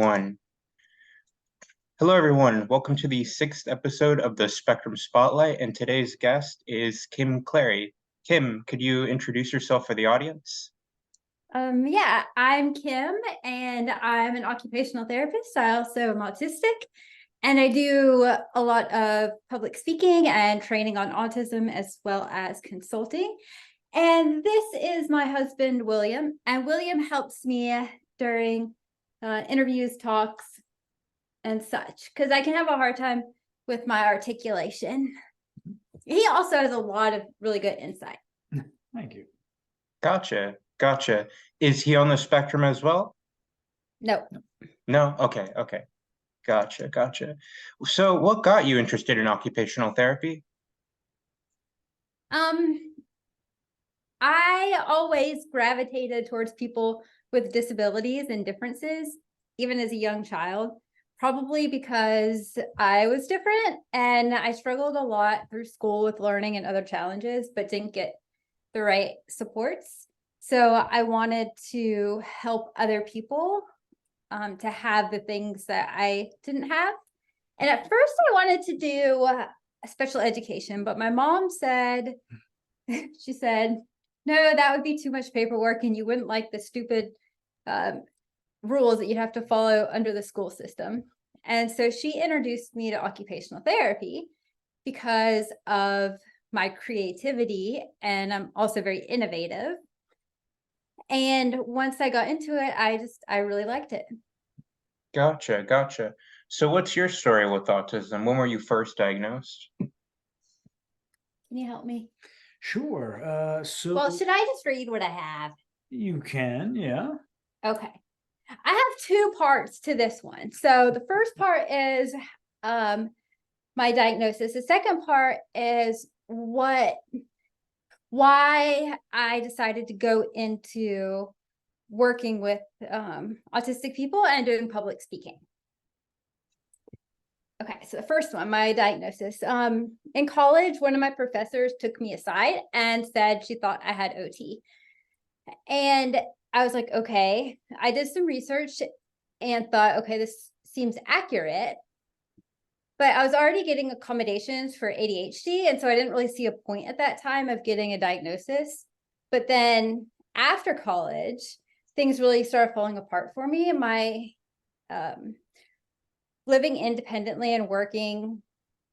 One. Hello, everyone. Welcome to the sixth episode of the Spectrum Spotlight, and today's guest is Kim Clairy. Kim, could you introduce yourself for the audience? Yeah, I'm Kim, and I'm an occupational therapist. I also am autistic, and I do a lot of public speaking and training on autism, as well as consulting. And this is my husband, William, and William helps me during interviews, talks, and such, because I can have a hard time with my articulation. He also has a lot of really good insight. Thank you. Gotcha. Is he on the spectrum as well? No. No? Okay. Gotcha. So what got you interested in occupational therapy? I always gravitated towards people with disabilities and differences, even as a young child, probably because I was different and I struggled a lot through school with learning and other challenges, but didn't get the right supports. So I wanted to help other people to have the things that I didn't have. And at first I wanted to do special education, but my mom said, she said, no, that would be too much paperwork and you wouldn't like the stupid rules that you'd have to follow under the school system. And so she introduced me to occupational therapy because of my creativity, and I'm also very innovative. And once I got into it, I really liked it. Gotcha. So what's your story with autism? When were you first diagnosed? Can you help me? Sure. Well, should I just read what I have? You can, yeah. Okay. I have two parts to this one. So the first part is my diagnosis. The second part is why I decided to go into working with autistic people and doing public speaking. Okay, so the first one, my diagnosis. In college, one of my professors took me aside and said she thought I had OT. And I was like, okay. I did some research and thought, okay, this seems accurate. But I was already getting accommodations for ADHD. And so I didn't really see a point at that time of getting a diagnosis. But then after college, things really started falling apart for me. My living independently and working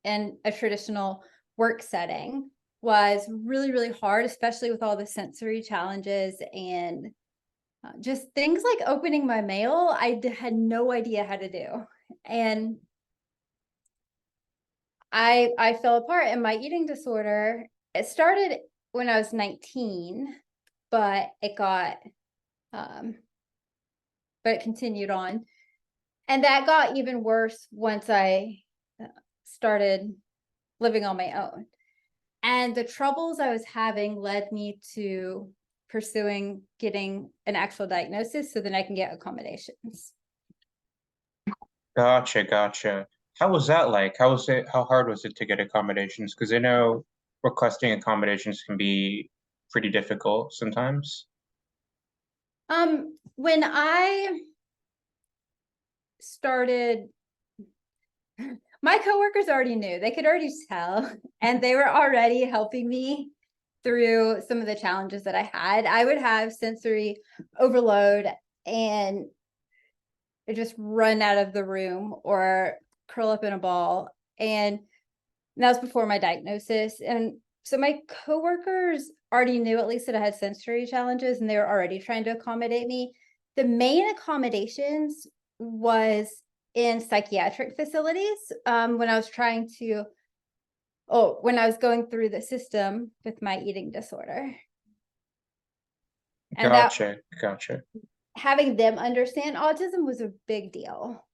in a traditional work setting was really, really hard, especially with all the sensory challenges and just things like opening my mail. I had no idea how to do. And I fell apart, and my eating disorder, it started when I was 19, but it continued on. And that got even worse once I started living on my own. And the troubles I was having led me to pursuing getting an actual diagnosis so then I can get accommodations. Gotcha. How was that like? How hard was it to get accommodations? Because I know requesting accommodations can be pretty difficult sometimes. When I started, my coworkers already knew. They could already tell, and they were already helping me through some of the challenges that I had. I would have sensory overload and just run out of the room or curl up in a ball. And that was before my diagnosis. And so my coworkers already knew at least that I had sensory challenges, and they were already trying to accommodate me. The main accommodations was in psychiatric facilities when I was going through the system with my eating disorder. And Gotcha. Having them understand autism was a big deal.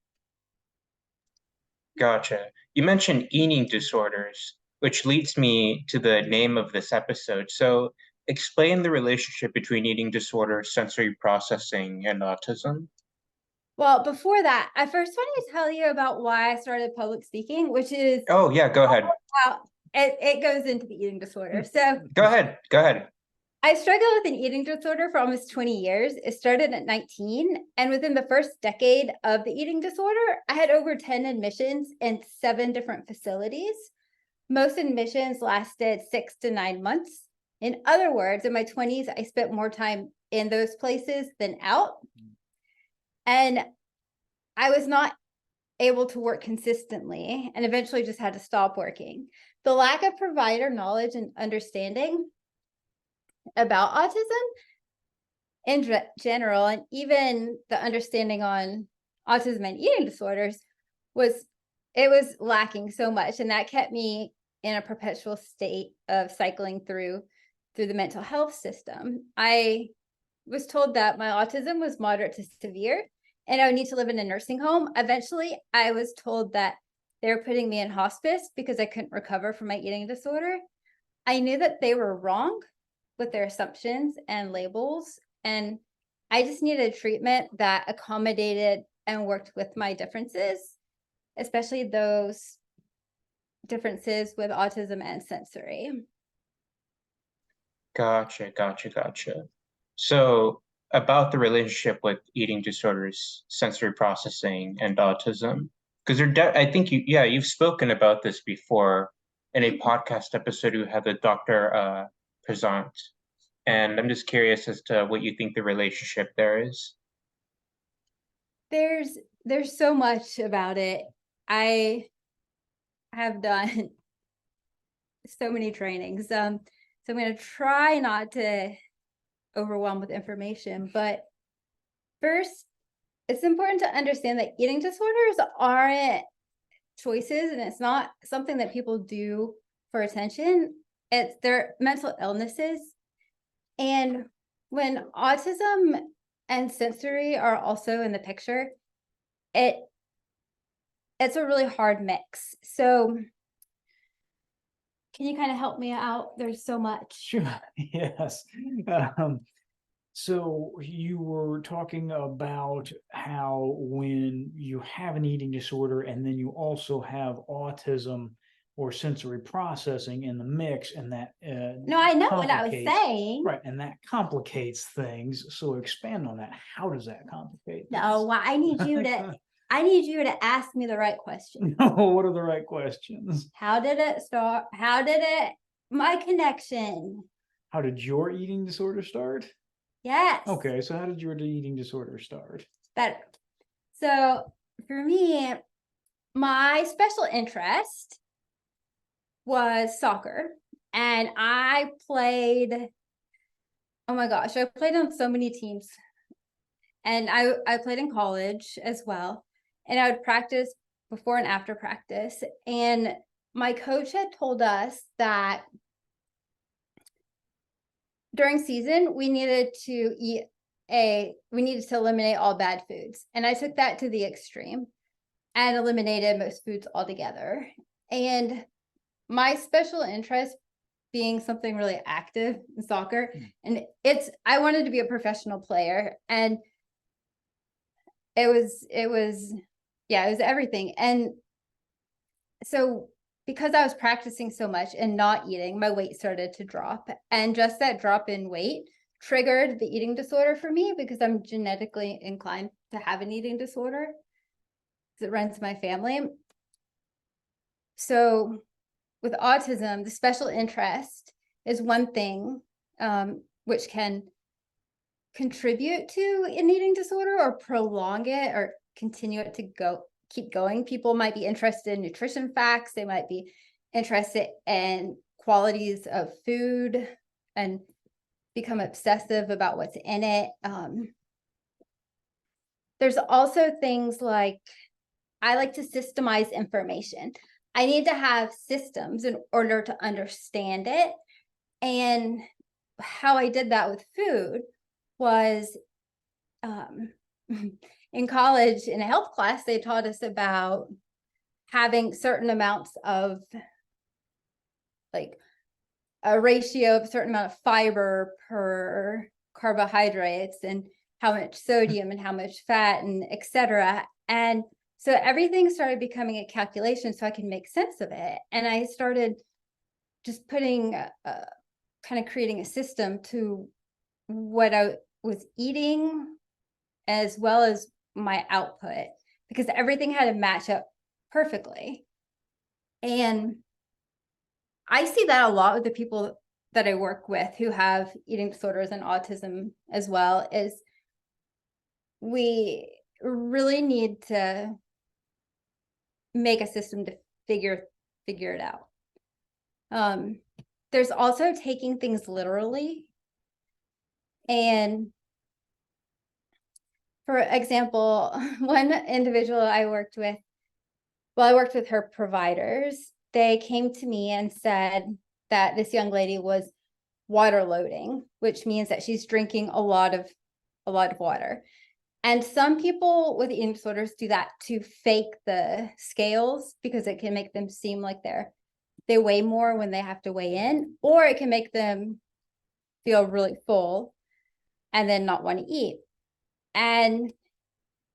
Gotcha. You mentioned eating disorders, which leads me to the name of this episode. So explain the relationship between eating disorders, sensory processing, and autism. Well, before that, I first wanted to tell you about why I started public speaking, which is... Oh, yeah, go ahead. It goes into the eating disorder. So go ahead. I struggled with an eating disorder for almost 20 years. It started at 19, and within the first decade of the eating disorder, I had over 10 admissions in 7 different facilities. Most admissions lasted 6 to 9 months. In other words, in my 20s, I spent more time in those places than out. And I was not able to work consistently and eventually just had to stop working. The lack of provider knowledge and understanding about autism in general, and even the understanding on autism and eating disorders was lacking so much, and that kept me in a perpetual state of cycling through the mental health system. I was told that my autism was moderate to severe and I would need to live in a nursing home. Eventually, I was told that they were putting me in hospice because I couldn't recover from my eating disorder. I knew that they were wrong with their assumptions and labels, and I just needed treatment that accommodated and worked with my differences, especially those differences with autism and sensory. Gotcha. So about the relationship with eating disorders, sensory processing, and autism, because I think you've spoken about this before in a podcast episode you had with Dr. Prezant, and I'm just curious as to what you think the relationship there is. There's so much about it. I have done so many trainings. So I'm going to try not to overwhelm with information, but first, it's important to understand that eating disorders aren't choices, and it's not something that people do for attention. They're mental illnesses. And when autism and sensory are also in the picture, it's a really hard mix. So can you kind of help me out? There's so much. Sure. Yes. So you were talking about how when you have an eating disorder and then you also have autism or sensory processing in the mix, and that No, I know what I was saying. right, and that complicates things. So expand on that. How does that complicate things? No, I need you to ask me the right question. No, what are the right questions? How did it start? My connection? How did your eating disorder start? Yes. Okay, so how did your eating disorder start? Better. So for me, my special interest was soccer, and I played, oh my gosh, I played on so many teams, and I played in college as well, and I would practice before and after practice, and my coach had told us that during season we needed to eliminate all bad foods, and I took that to the extreme and eliminated most foods altogether. And my special interest being something really active in soccer, and I wanted to be a professional player, and it was everything. And so because I was practicing so much and not eating, my weight started to drop, and just that drop in weight triggered the eating disorder for me, because I'm genetically inclined to have an eating disorder because it runs my family. So with autism, the special interest is one thing which can contribute to an eating disorder or prolong it or continue it to keep going. People might be interested in nutrition facts. They might be interested in qualities of food and become obsessive about what's in it. There's also things like, I like to systemize information. I need to have systems in order to understand it. And how I did that with food was in college, in a health class, they taught us about having certain amounts of, like, a ratio of a certain amount of fiber per carbohydrates, and how much sodium and how much fat, and etc. And so everything started becoming a calculation so I can make sense of it. And I started just putting kind of creating a system to what I was eating as well as my output, because everything had to match up perfectly. And I see that a lot with the people that I work with who have eating disorders and autism as well, is we really need to make a system to figure it out. There's also taking things literally. And for example, one individual I worked with, well, I worked with her providers. They came to me and said that this young lady was water loading, which means that she's drinking a lot of water. And some people with eating disorders do that to fake the scales, because it can make them seem like they weigh more when they have to weigh in, or it can make them feel really full and then not want to eat. And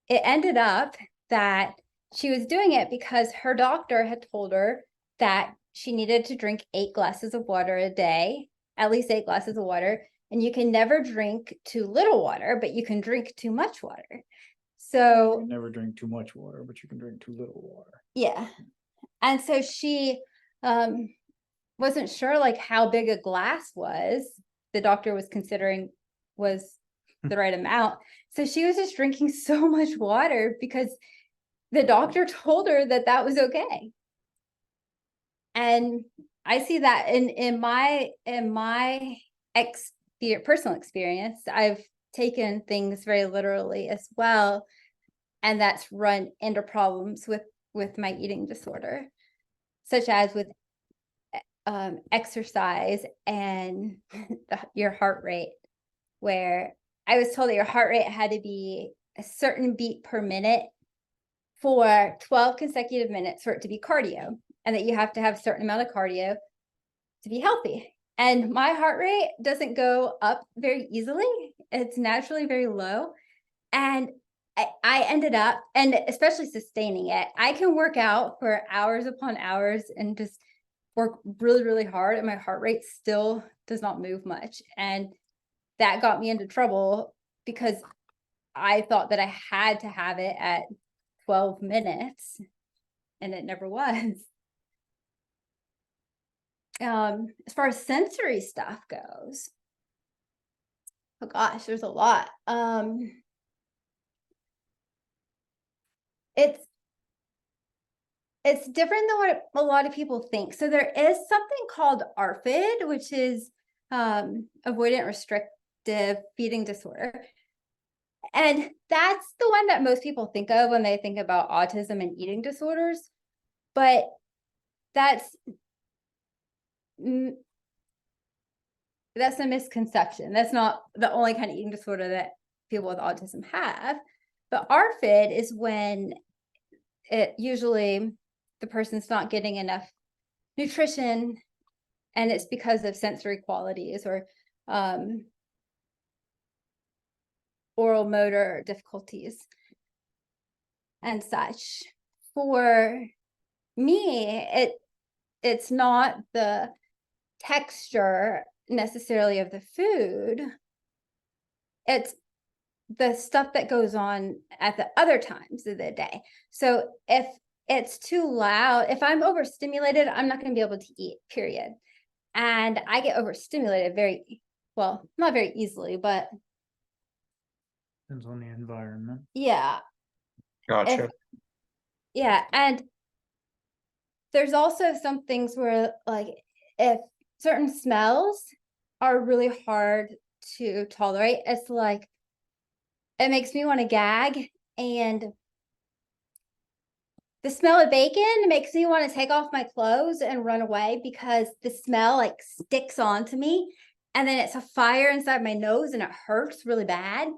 it ended up that she was doing it because her doctor had told her that she needed to drink 8 glasses of water a day, at least 8 glasses of water. And you can never drink too little water, but you can drink too much water. So You can never drink too much water, but you can drink too little water. yeah. And so she wasn't sure like how big a glass was. The doctor was considering was the right amount. So she was just drinking so much water because the doctor told her that that was okay. And I see that in my personal experience. I've taken things very literally as well, and that's run into problems with my eating disorder, such as with exercise and your heart rate, where I was told that your heart rate had to be a certain beat per minute for 12 consecutive minutes for it to be cardio, and that you have to have a certain amount of cardio to be healthy. And my heart rate doesn't go up very easily. It's naturally very low. And I ended up, and especially sustaining it, I can work out for hours upon hours and just work really, really hard, and my heart rate still does not move much. And that got me into trouble because I thought that I had to have it at 12 minutes, and it never was. As far as sensory stuff goes, oh gosh, there's a lot. It's different than what a lot of people think. So there is something called ARFID, which is avoidant restrictive feeding disorder. And that's the one that most people think of when they think about autism and eating disorders. But that's a misconception. That's not the only kind of eating disorder that people with autism have. But ARFID is when it usually the person's not getting enough nutrition, and it's because of sensory qualities or oral motor difficulties and such. For me, it's not the texture necessarily of the food. It's the stuff that goes on at the other times of the day. So if it's too loud, if I'm overstimulated, I'm not going to be able to eat, period. And I get overstimulated not very easily, but Depends on the environment. yeah. Gotcha. Yeah. And there's also some things where, like, if certain smells are really hard to tolerate, it's like, it makes me want to gag. And the smell of bacon makes me want to take off my clothes and run away, because the smell like sticks onto me, and then it's a fire inside my nose and it hurts really bad.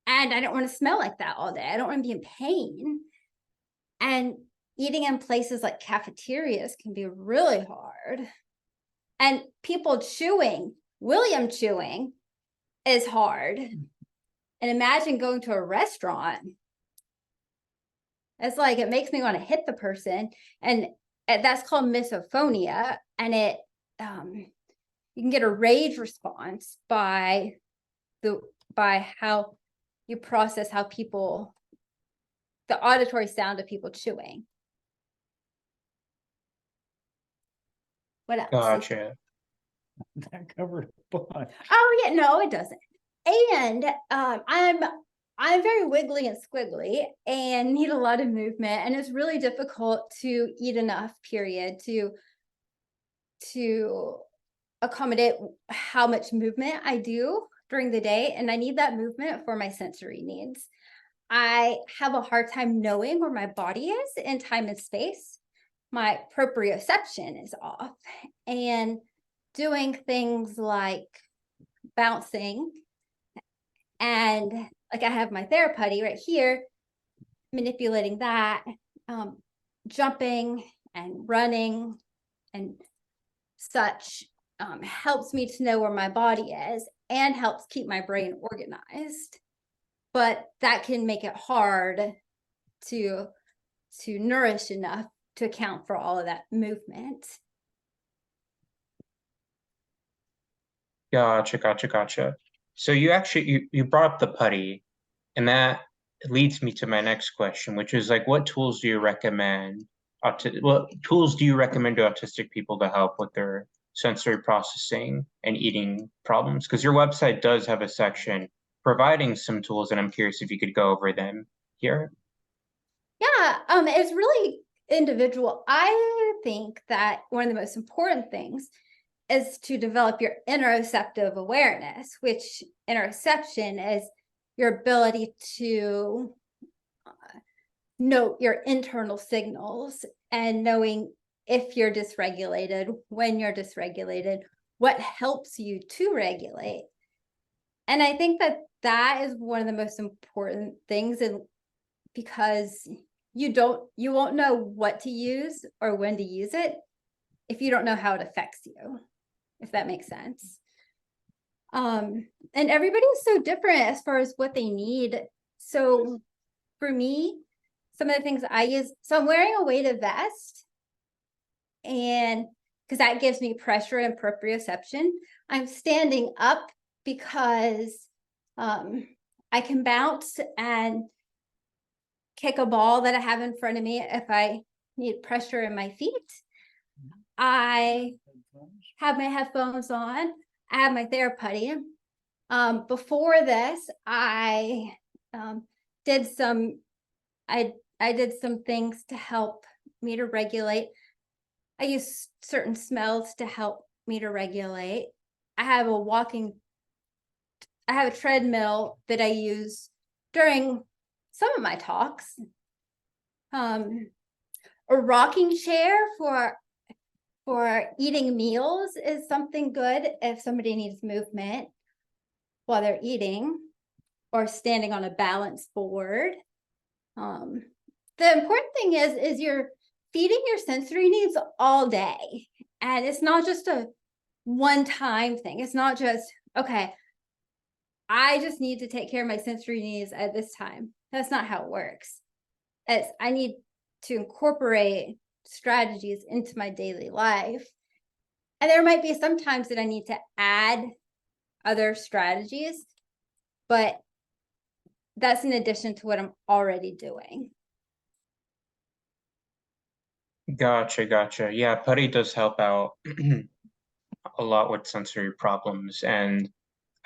And I don't want to smell like that all day. I don't want to be in pain. And eating in places like cafeterias can be really hard. And people chewing, William chewing is hard. And imagine going to a restaurant. It's like, it makes me want to hit the person. And that's called misophonia. And you can get a rage response by how you process how people, the auditory sound of people chewing. What else? Gotcha. That covered a bunch. Oh yeah, no, it doesn't. And I'm very wiggly and squiggly and need a lot of movement, and it's really difficult to eat enough, period, to accommodate how much movement I do during the day, and I need that movement for my sensory needs. I have a hard time knowing where my body is in time and space. My proprioception is off, and doing things like bouncing, and like I have my therapy right here, manipulating that, jumping and running and such, helps me to know where my body is and helps keep my brain organized. But that can make it hard to nourish enough to account for all of that movement. Gotcha. So you brought up the putty, and that leads me to my next question, which is like, what tools do you recommend? What tools do you recommend to autistic people to help with their sensory processing and eating problems? Because your website does have a section providing some tools, and I'm curious if you could go over them here. Yeah, it's really individual. I think that one of the most important things is to develop your interoceptive awareness, which interoception is your ability to note your internal signals and knowing if you're dysregulated, when you're dysregulated, what helps you to regulate. And I think that that is one of the most important things, and because you won't know what to use or when to use it if you don't know how it affects you, if that makes sense. And everybody is so different as far as what they need. So for me, some of the things I use, so I'm wearing a weighted vest, and because that gives me pressure and proprioception. I'm standing up because I can bounce and kick a ball that I have in front of me if I need pressure in my feet. I have my headphones on. I have my therapy. Before this, I did some things to help me to regulate. I use certain smells to help me to regulate. I have a treadmill that I use during some of my talks. A rocking chair for eating meals is something good if somebody needs movement while they're eating, or standing on a balance board. The important thing is you're feeding your sensory needs all day, and it's not just a one-time thing. It's not just, okay, I just need to take care of my sensory needs at this time. That's not how it works. I need to incorporate strategies into my daily life. And there might be some times that I need to add other strategies, but that's in addition to what I'm already doing. Gotcha. Yeah, putty does help out a lot with sensory problems. And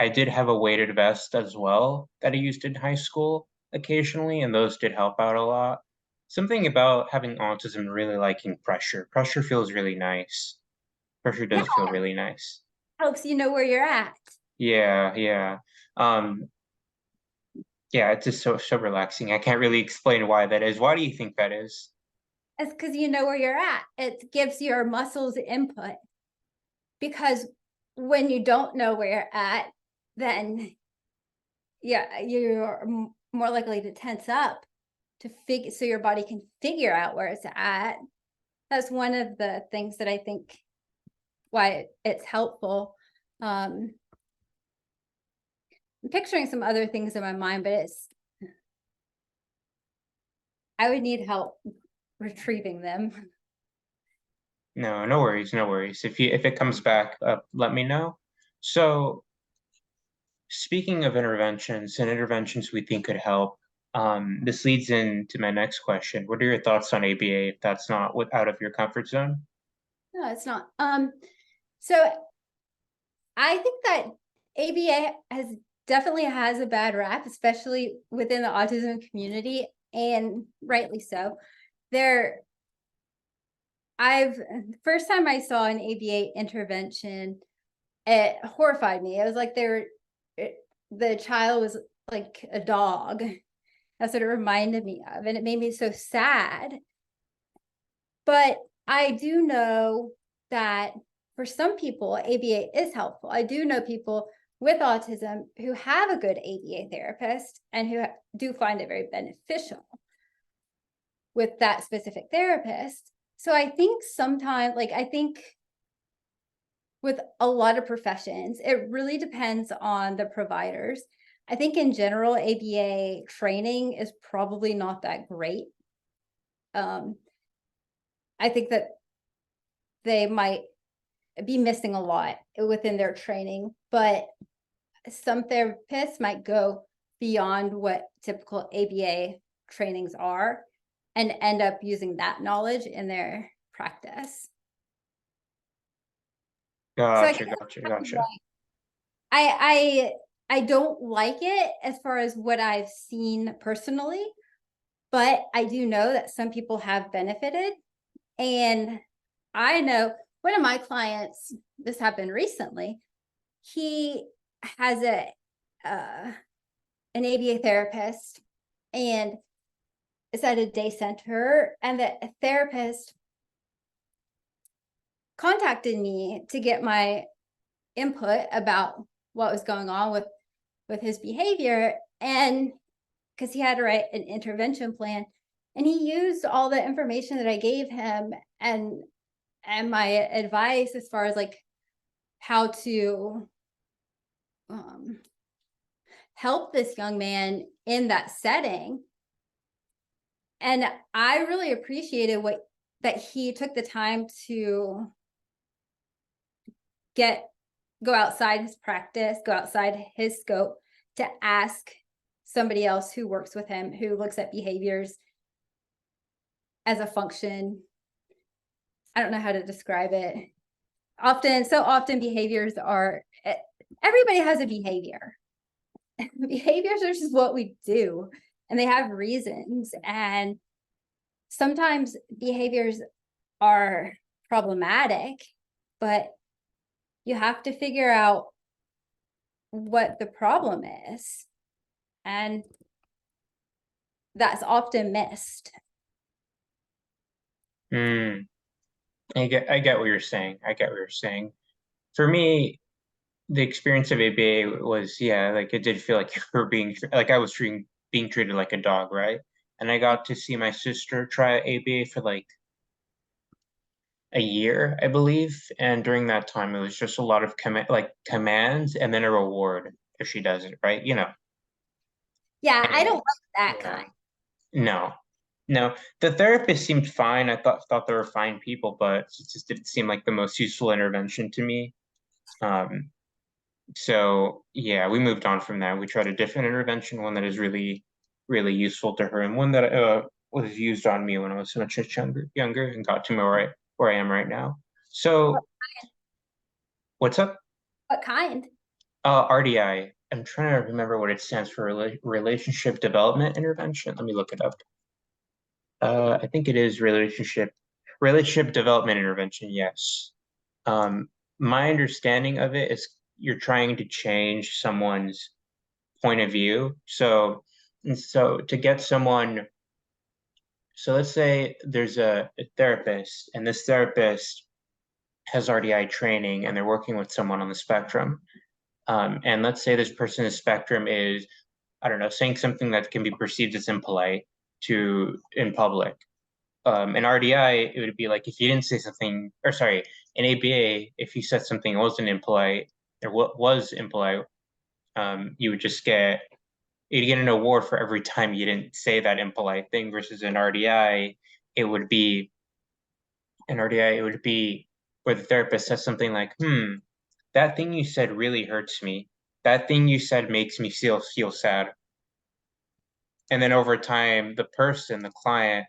I did have a weighted vest as well that I used in high school occasionally, and those did help out a lot. Something about having autism really liking pressure. Pressure feels really nice. Pressure Yeah, does feel really nice. helps you know where you're at. Yeah. Um, yeah, it's just so relaxing. I can't really explain why that is. Why do you think that is? It's because you know where you're at. It gives your muscles input. Because when you don't know where you're at, then yeah, you're more likely to tense up to figure, so your body can figure out where it's at. That's one of the things that I think why it's helpful. I'm picturing some other things in my mind, but I would need help retrieving them. No, no worries, no worries. If it comes back up, let me know. So speaking of interventions and interventions we think could help, this leads into my next question. What are your thoughts on ABA if that's not out of your comfort zone? No, it's not. So I think that ABA definitely has a bad rap, especially within the autism community, and rightly so. First time I saw an ABA intervention, it horrified me. It was like the child was like a dog. That's what it reminded me of, and it made me so sad. But I do know that for some people, ABA is helpful. I do know people with autism who have a good ABA therapist and who do find it very beneficial with that specific therapist. So I think sometimes, like, I think with a lot of professions, it really depends on the providers. I think in general, ABA training is probably not that great. I think that they might be missing a lot within their training, but some therapists might go beyond what typical ABA trainings are and end up using that knowledge in their practice. Gotcha, gotcha. I don't like it as far as what I've seen personally, but I do know that some people have benefited. And I know one of my clients, this happened recently, he has an ABA therapist and is at a day center, and the therapist contacted me to get my input about what was going on with his behavior, and because he had to write an intervention plan, and he used all the information that I gave him and my advice as far as like how to help this young man in that setting. And I really appreciated that he took the time to go outside his practice, go outside his scope to ask somebody else who works with him, who looks at behaviors as a function. I don't know how to describe it. So often behaviors are, everybody has a behavior. Behaviors are just what we do, and they have reasons. And sometimes behaviors are problematic, but you have to figure out what the problem is. And that's often missed. I get what you're saying. I get what you're saying. For me, the experience of ABA was, yeah, like it did feel like you were like I was being treated like a dog, right? And I got to see my sister try ABA for like a year, I believe. And during that time, it was just a lot of commands and then a reward if she does it, right? Yeah, I don't And like that yeah, kind. no, no. The therapist seemed fine. I thought they were fine people, but it just didn't seem like the most useful intervention to me. Um, So yeah, we moved on from that. We tried a different intervention, one that is really, really useful to her, and one that was used on me when I was much younger, and got to me where I am right now. So what's up? What kind? RDI. I'm trying to remember what it stands for. Relationship Development Intervention. Let me look it up. I think it is relationship development intervention. Yes. Um, my understanding of it is you're trying to change someone's point of view. So to get someone, so let's say there's a therapist, and this therapist has RDI training, and they're working with someone on the spectrum. And let's say this person's spectrum is, I don't know, saying something that can be perceived as impolite in public. In RDI, it would be like if you didn't say something, or sorry, in ABA, if you said something that wasn't impolite or what was impolite, you would just you'd get an award for every time you didn't say that impolite thing, versus an RDI, it would be in RDI, it would be where the therapist says something like, that thing you said really hurts me. That thing you said makes me feel sad. And then over time, the person, the client,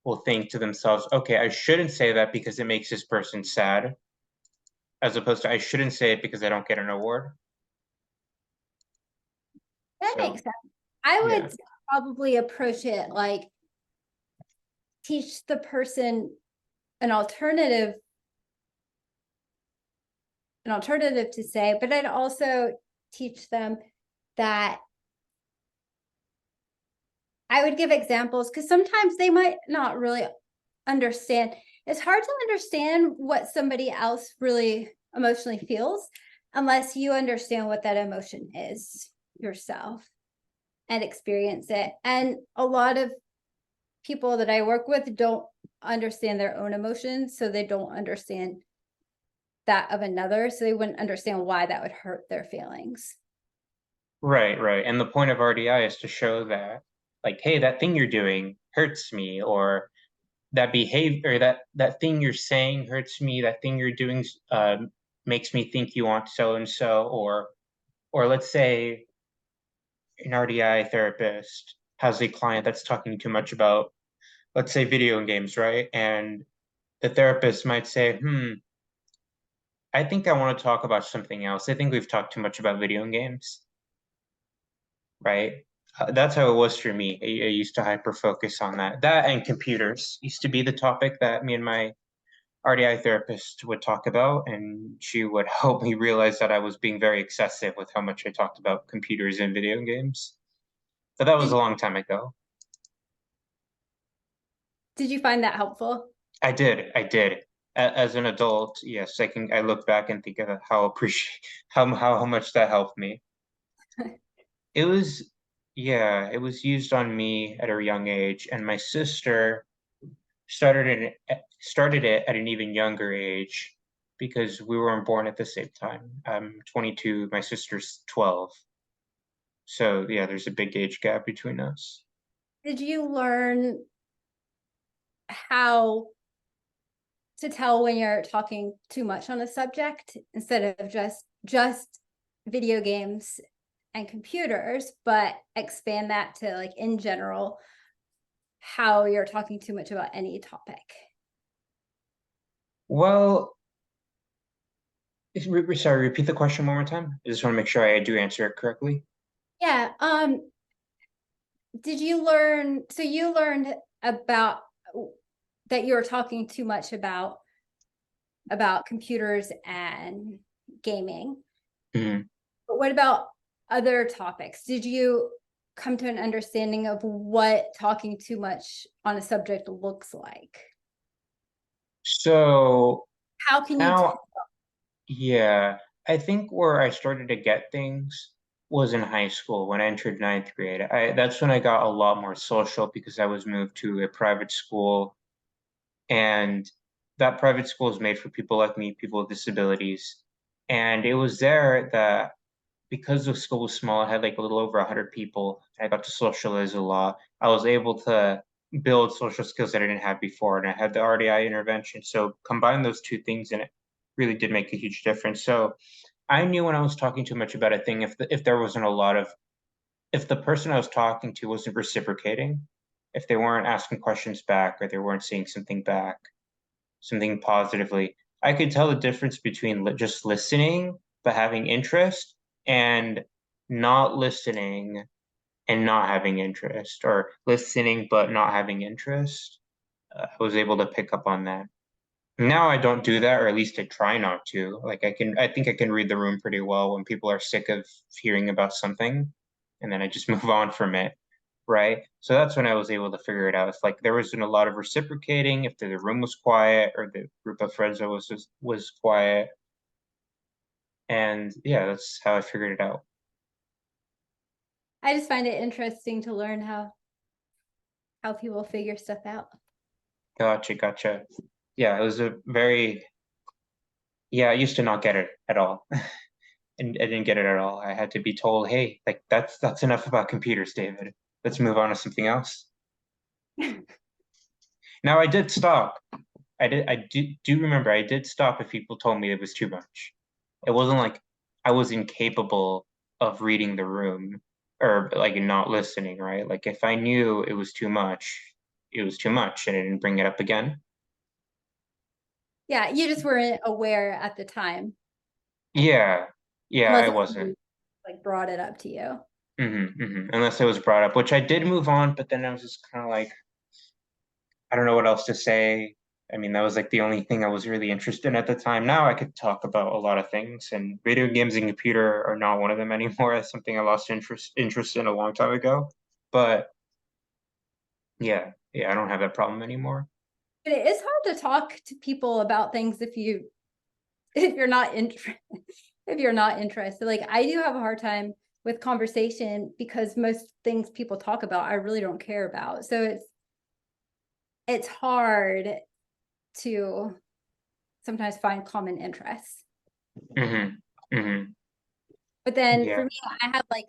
will think to themselves, okay, I shouldn't say that because it makes this person sad, as opposed to I shouldn't say it because I don't get an award. That So makes sense. I yeah. would probably approach it like teach the person an alternative to say, but I'd also teach them that I would give examples because sometimes they might not really understand. It's hard to understand what somebody else really emotionally feels unless you understand what that emotion is yourself and experience it. And a lot of people that I work with don't understand their own emotions, so they don't understand that of another, so they wouldn't understand why that would hurt their feelings. Right, right. And the point of RDI is to show that, like, hey, that thing you're doing hurts me, or that behavior, or that thing you're saying hurts me, that thing you're doing makes me think you want so and so, or let's say an RDI therapist has a client that's talking too much about, let's say, video games, right? And the therapist might say, I think I want to talk about something else. I think we've talked too much about video games, right? That's how it was for me. I used to hyper focus on that. That and computers used to be the topic that me and my RDI therapist would talk about, and she would help me realize that I was being very excessive with how much I talked about computers and video games. But that was a long time ago. Did you find that helpful? I did. I did. As an adult, yes, I look back and think of how appreciate how much that helped me. It was, yeah, it was used on me at a young age, and my sister started it at an even younger age because we weren't born at the same time. I'm 22, my sister's 12. So yeah, there's a big age gap between us. Did you learn how to tell when you're talking too much on a subject instead of just video games and computers, but expand that to like in general how you're talking too much about any topic? Well, sorry, repeat the question one more time. I just want to make sure I do answer it correctly. Yeah. Did you learn, so you learned about that you were talking too much about computers and gaming. Mhm. But what about other topics? Did you come to an understanding of what talking too much on a subject looks like? So How can you now, yeah, I think where I started to get things was in high school when I entered ninth grade. That's when I got a lot more social because I was moved to a private school, and that private school is made for people like me, people with disabilities. And it was there that because the school was small, I had like a little over 100 people. I got to socialize a lot. I was able to build social skills that I didn't have before, and I had the RDI intervention. So combine those two things, and it really did make a huge difference. So I knew when I was talking too much about a thing, if there wasn't a lot of, if the person I was talking to wasn't reciprocating, if they weren't asking questions back or they weren't saying something back, something positively, I could tell the difference between just listening but having interest and not listening and not having interest, or listening but not having interest. I was able to pick up on that. Now I don't do that, or at least I try not to. Like I think I can read the room pretty well when people are sick of hearing about something, and then I just move on from it, right? So that's when I was able to figure it out. It's like there wasn't a lot of reciprocating if the room was quiet or the group of friends that was quiet, and yeah, that's how I figured it out. I just find it interesting to learn how people figure stuff out. Gotcha, gotcha. Yeah, it was a very, yeah, I used to not get it at all. And I didn't get it at all. I had to be told, hey, like that's enough about computers, David. Let's move on to something else. Now I did stop. I do remember I did stop if people told me it was too much. It wasn't like I was incapable of reading the room or like not listening, right? Like if I knew it was too much, it was too much and I didn't bring it up again. Yeah, you just weren't aware at the time, Yeah. Yeah, I unless wasn't. somebody like brought it up to you. Unless it was brought up, which I did move on, but then I was just kind of like, I don't know what else to say. I mean, that was like the only thing I was really interested in at the time. Now I could talk about a lot of things, and video games and computer are not one of them anymore. That's something I lost interest in a long time ago. But yeah, I don't have that problem anymore. But it is hard to talk to people about things if you're not interested. If you're not interested, like I do have a hard time with conversation because most things people talk about I really don't care about. So it's hard to sometimes find common interests. hmm hmm But then for Yeah. me, I have like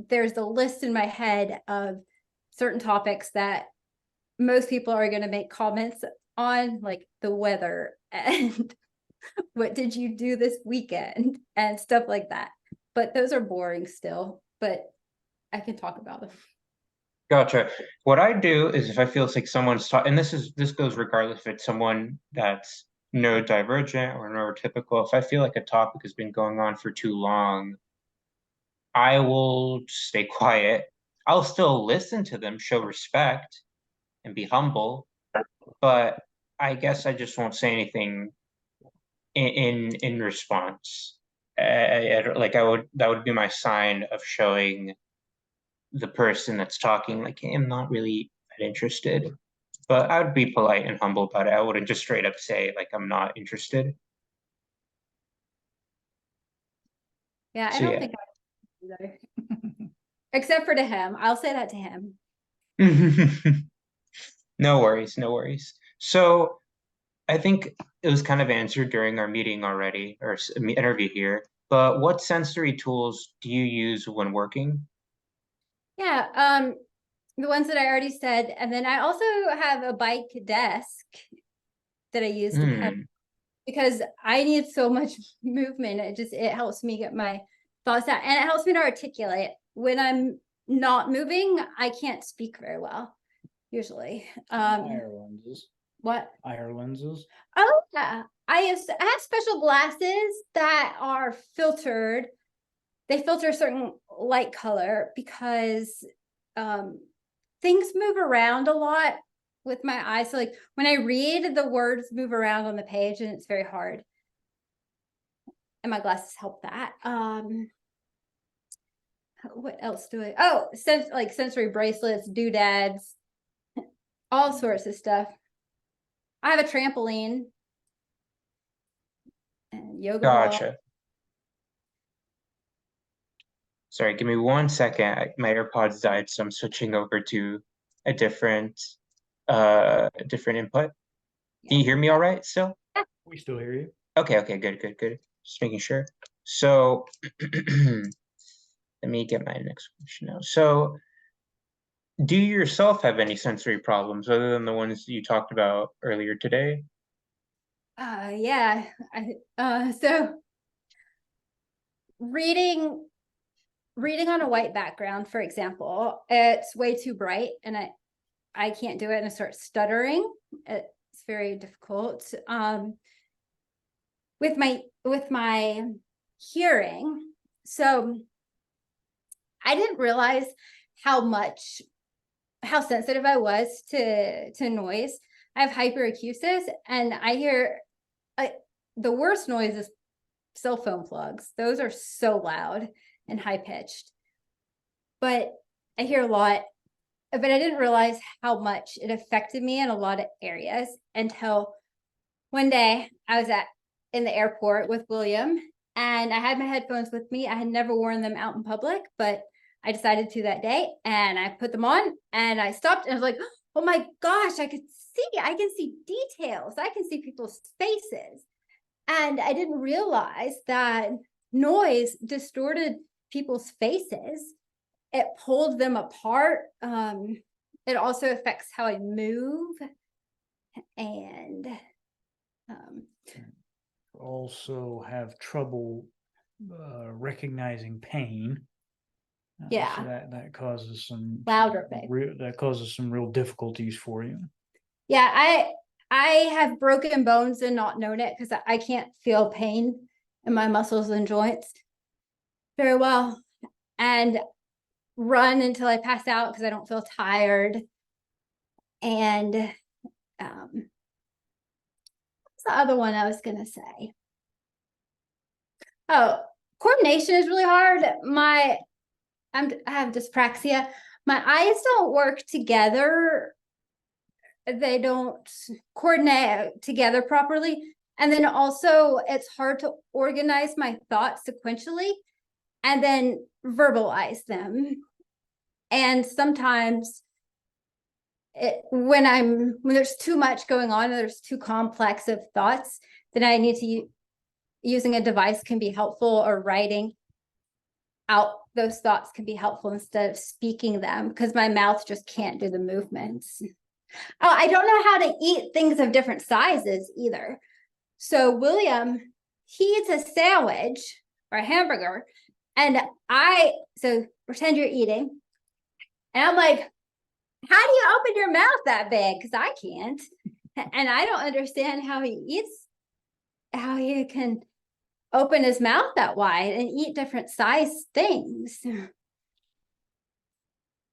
there's a list in my head of certain topics that most people are going to make comments on, like the weather and what did you do this weekend and stuff like that. But those are boring still, but I can talk about them. Gotcha. What I do is if I feel like someone's talking, and this goes regardless if it's someone that's neurodivergent or neurotypical, if I feel like a topic has been going on for too long, I will stay quiet. I'll still listen to them, show respect, and be humble, but I guess I just won't say anything in response. Like I would that would be my sign of showing the person that's talking like hey, I'm not really that interested. But I would be polite and humble about it. I wouldn't just straight up say like I'm not interested. Yeah, I So don't yeah. think I do either. Except for to him. I'll say that to him. No worries, no worries. So I think it was kind of answered during our meeting already, or interview here. But what sensory tools do you use when working? Yeah, the ones that I already said. And then I also have a bike desk that I use to pedal Hmm, because I need so much movement. It helps me get my thoughts out and it helps me to articulate. When I'm not moving, I can't speak very well, usually. IR lenses. What? IR lenses. Oh yeah. I have special glasses that are filtered. They filter a certain light color because um things move around a lot with my eyes. So like when I read, the words move around on the page and it's very hard. And my glasses help that. What else do I like sensory bracelets, doodads, all sorts of stuff. I have a trampoline and yoga ball. gotcha. Sorry, give me 1 second. My AirPods died, so I'm switching over to a different input. Can Yeah. you hear me all right still? We still hear you. Okay, good. Just making sure. So let me get my next question now. So do you yourself have any sensory problems other than the ones you talked about earlier today? Yeah. So reading on a white background, for example, it's way too bright and I can't do it and I start stuttering. It's very difficult. With my hearing. So I didn't realize how sensitive I was to noise. I have hyperacusis and I hear the worst noise is cell phone plugs. Those are so loud and high pitched. But I hear a lot, but I didn't realize how much it affected me in a lot of areas until one day I was in the airport with William and I had my headphones with me. I had never worn them out in public, but I decided to that day and I put them on and I stopped and I was like, oh my gosh, I can see details. I can see people's faces. And I didn't realize that noise distorted people's faces. It pulled them apart. It also affects how I move. and um, Also have trouble recognizing pain. So yeah, that causes some louder, babe. real difficulties for you. Yeah, I have broken bones and not known it because I can't feel pain in my muscles and joints very well, and run until I pass out because I don't feel tired. And what's the other one I was gonna say? Oh, coordination is really hard. I have dyspraxia. My eyes don't work together. They don't coordinate together properly. And then also it's hard to organize my thoughts sequentially and then verbalize them. And sometimes when there's too much going on, there's too complex of thoughts, then I need to using a device can be helpful, or writing out those thoughts can be helpful instead of speaking them, because my mouth just can't do the movements. Oh, I don't know how to eat things of different sizes either. So William, he eats a sandwich or a hamburger, and so pretend you're eating, and I'm like, how do you open your mouth that big? Because I can't. And I don't understand how he eats, how he can open his mouth that wide and eat different size things.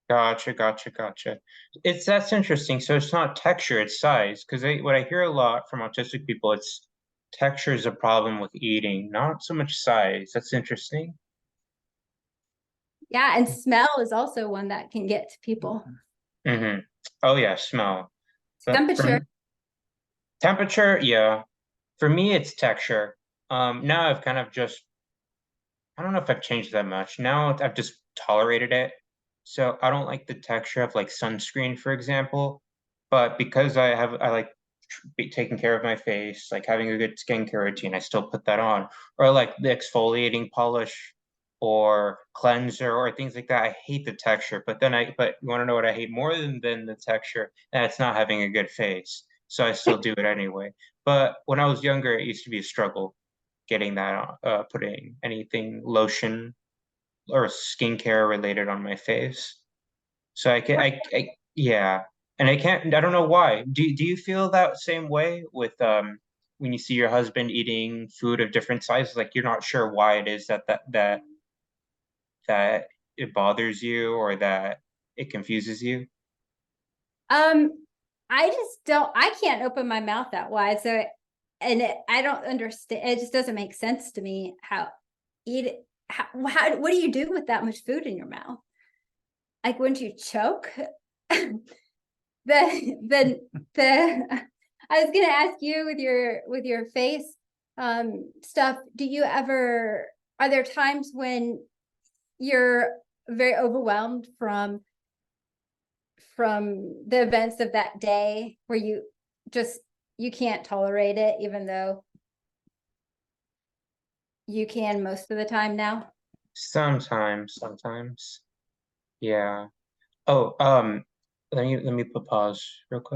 Gotcha, gotcha, gotcha. That's interesting. So it's not texture, it's size. Because what I hear a lot from autistic people, it's texture is a problem with eating, not so much size. That's interesting. Yeah, and smell is also one that can get to people. Mm-hmm. Oh yeah, smell. But Temperature. temperature, yeah. For me, it's texture. Now I've kind of just, I don't know if I've changed that much. Now I've just tolerated it. So I don't like the texture of like sunscreen, for example. But because I like taking care of my face, like having a good skincare routine, I still put that on. Or like the exfoliating polish or cleanser or things like that. I hate the texture, but you want to know what I hate more than the texture? And it's not having a good face. So I still do it anyway. But when I was younger, it used to be a struggle getting that putting anything lotion or skincare related on my face. So yeah. And I don't know why. Do you feel that same way with when you see your husband eating food of different sizes, like you're not sure why it is that it bothers you or that it confuses you? Um, I can't open my mouth that wide. So, I don't understand. It just doesn't make sense to me how what do you do with that much food in your mouth? Like, wouldn't you choke? the I was gonna ask you with your face stuff. Are there times when you're very overwhelmed from the events of that day where you can't tolerate it, even though you can most of the time now? Sometimes. Yeah. Oh, let me put pause real quick.